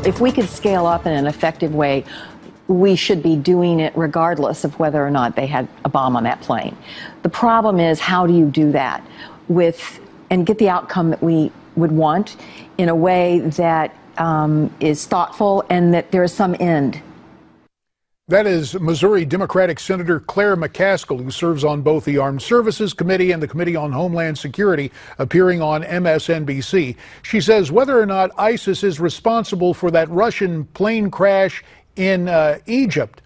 If we could scale up in an effective way, we should be doing it regardless of whether or not they had a bomb on that plane. The problem is, how do you do that and get the outcome that we would want in a way that is thoughtful and that there is some end? That is Missouri Democratic Senator Claire McCaskill, who serves on both the Armed Services Committee and the Committee on Homeland Security, appearing on MSNBC. She says whether or not ISIS is responsible for that Russian plane crash in Egypt,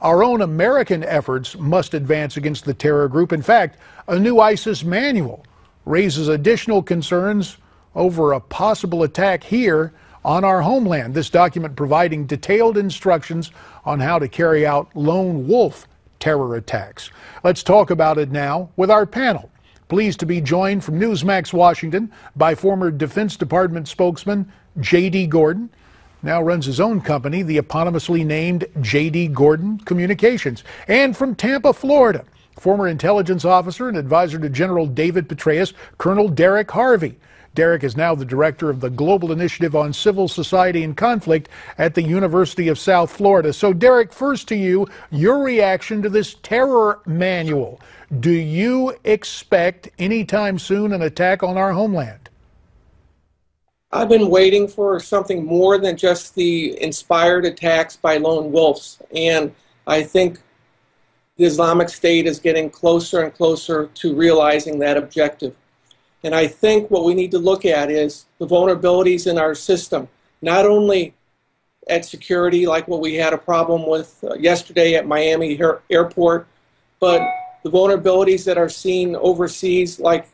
our own American efforts must advance against the terror group. In fact, a new ISIS manual raises additional concerns over a possible attack here on our homeland. This document providing detailed instructions on how to carry out lone wolf terror attacks. Let's talk about it now with our panel. Pleased to be joined from Newsmax Washington by former Defense Department spokesman JD Gordon. Now runs his own company, the eponymously named JD Gordon Communications. And from Tampa, Florida, former intelligence officer and advisor to General David Petraeus, Colonel Derek Harvey. Derek is now the director of the Global Initiative on Civil Society and Conflict at the University of South Florida. So, Derek, first to you, your reaction to this terror manual. Do you expect anytime soon an attack on our homeland? I've been waiting for something more than just the inspired attacks by lone wolves. And I think the Islamic State is getting closer and closer to realizing that objective. And I think what we need to look at is the vulnerabilities in our system, not only at security, like what we had a problem with yesterday at Miami Airport, but the vulnerabilities that are seen overseas, like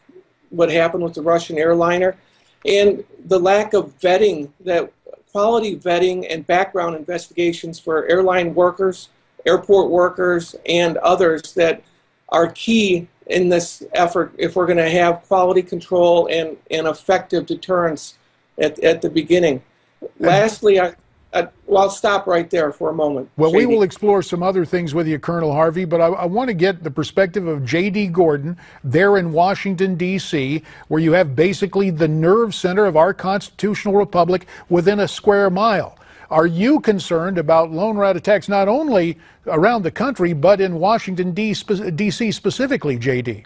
what happened with the Russian airliner, and the lack of vetting, that quality vetting and background investigations for airline workers, airport workers, and others that are key in this effort if we're going to have quality control and effective deterrence at the beginning. Lastly, I'll stop right there for a moment. Well, JD. we will explore some other things with you, Colonel Harvey, but I want to get the perspective of J.D. Gordon there in Washington, D.C., where you have basically the nerve center of our constitutional republic within a square mile. Are you concerned about lone route attacks not only around the country, but in Washington, D.C. specifically, J.D.?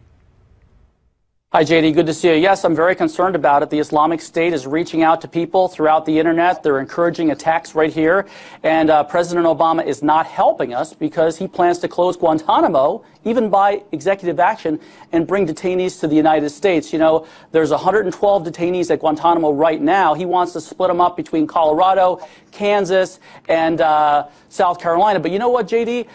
Hi, JD. Good to see you. Yes, I'm very concerned about it. The Islamic State is reaching out to people throughout the internet. They're encouraging attacks right here. And President Obama is not helping us because he plans to close Guantanamo, even by executive action, and bring detainees to the United States. You know, there's 112 detainees at Guantanamo right now. He wants to split them up between Colorado, Kansas, and South Carolina. But you know what, JD?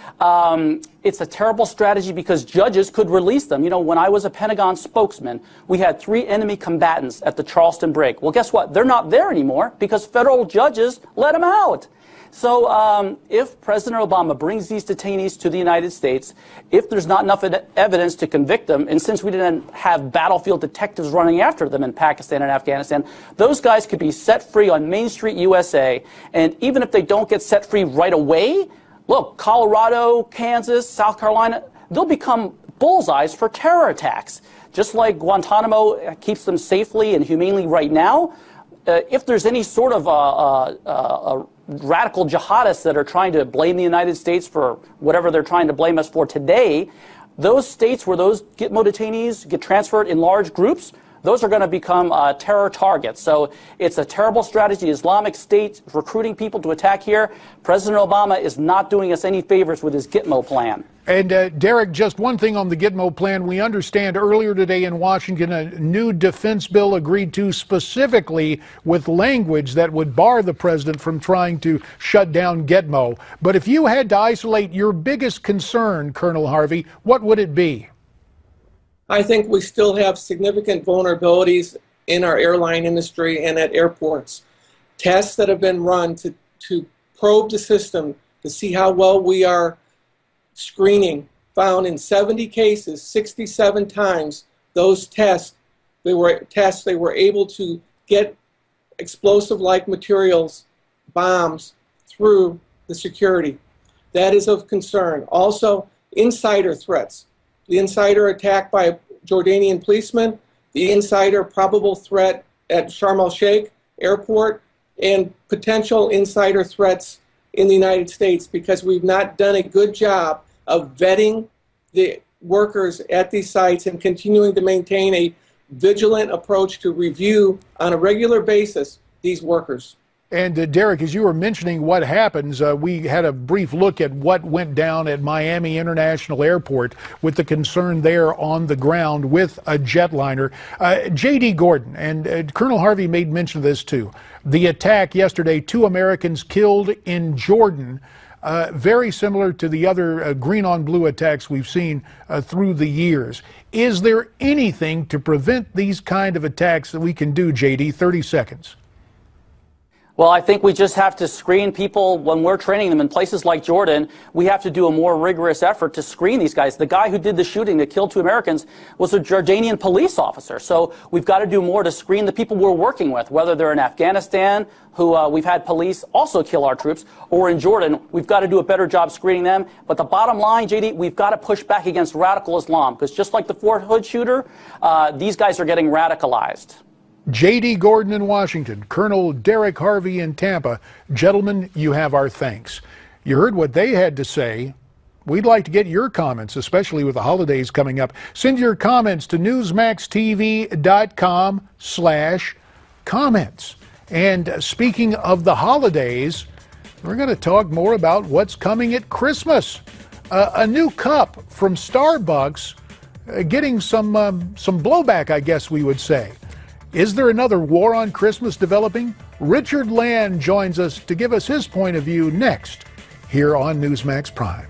It's a terrible strategy because judges could release them. You know, when I was a Pentagon spokesman, we had 3 enemy combatants at the Charleston break. Well, guess what? They're not there anymore because federal judges let them out. So if President Obama brings these detainees to the United States, if there's not enough evidence to convict them, and since we didn't have battlefield detectives running after them in Pakistan and Afghanistan, those guys could be set free on Main Street, USA. And even if they don't get set free right away, look, Colorado, Kansas, South Carolina, they'll become bullseyes for terror attacks. Just like Guantanamo keeps them safely and humanely right now, if there's any sort of radical jihadists that are trying to blame the United States for whatever they're trying to blame us for today, those states where those Gitmo detainees get transferred in large groups, those are going to become terror targets. So it's a terrible strategy. The Islamic State recruiting people to attack here. President Obama is not doing us any favors with his Gitmo plan. And Derek, just one thing on the Gitmo plan. We understand earlier today in Washington a new defense bill agreed to specifically with language that would bar the president from trying to shut down Gitmo. But if you had to isolate your biggest concern, Colonel Harvey, what would it be? I think we still have significant vulnerabilities in our airline industry and at airports. Tests that have been run to probe the system to see how well we are screening found in 70 cases, 67 times, those tests, they were able to get explosive-like materials, bombs, through the security. That is of concern. Also, insider threats. The insider attack by a Jordanian policeman, the insider probable threat at Sharm el-Sheikh airport, and potential insider threats in the United States because we've not done a good job of vetting the workers at these sites and continuing to maintain a vigilant approach to review on a regular basis these workers. And Derek, as you were mentioning what happens, we had a brief look at what went down at Miami International Airport with the concern there on the ground with a jetliner. JD Gordon, and Colonel Harvey made mention of this too. The attack yesterday, 2 Americans killed in Jordan, very similar to the other green on blue attacks we've seen through the years. Is there anything to prevent these kind of attacks that we can do, JD? 30 seconds. Well, I think we just have to screen people when we're training them in places like Jordan. We have to do a more rigorous effort to screen these guys. The guy who did the shooting that killed 2 Americans was a Jordanian police officer. So we've got to do more to screen the people we're working with, whether they're in Afghanistan, who we've had police also kill our troops, or in Jordan. We've got to do a better job screening them. But the bottom line, JD, we've got to push back against radical Islam, because just like the Fort Hood shooter, these guys are getting radicalized. JD Gordon in Washington, Colonel Derek Harvey in Tampa. Gentlemen, you have our thanks. You heard what they had to say. We'd like to get your comments, especially with the holidays coming up. Send your comments to newsmaxtv.com/comments. And speaking of the holidays, we're going to talk more about what's coming at Christmas. A new cup from Starbucks getting some blowback, I guess we would say. Is there another war on Christmas developing? Richard Land joins us to give us his point of view next here on Newsmax Prime.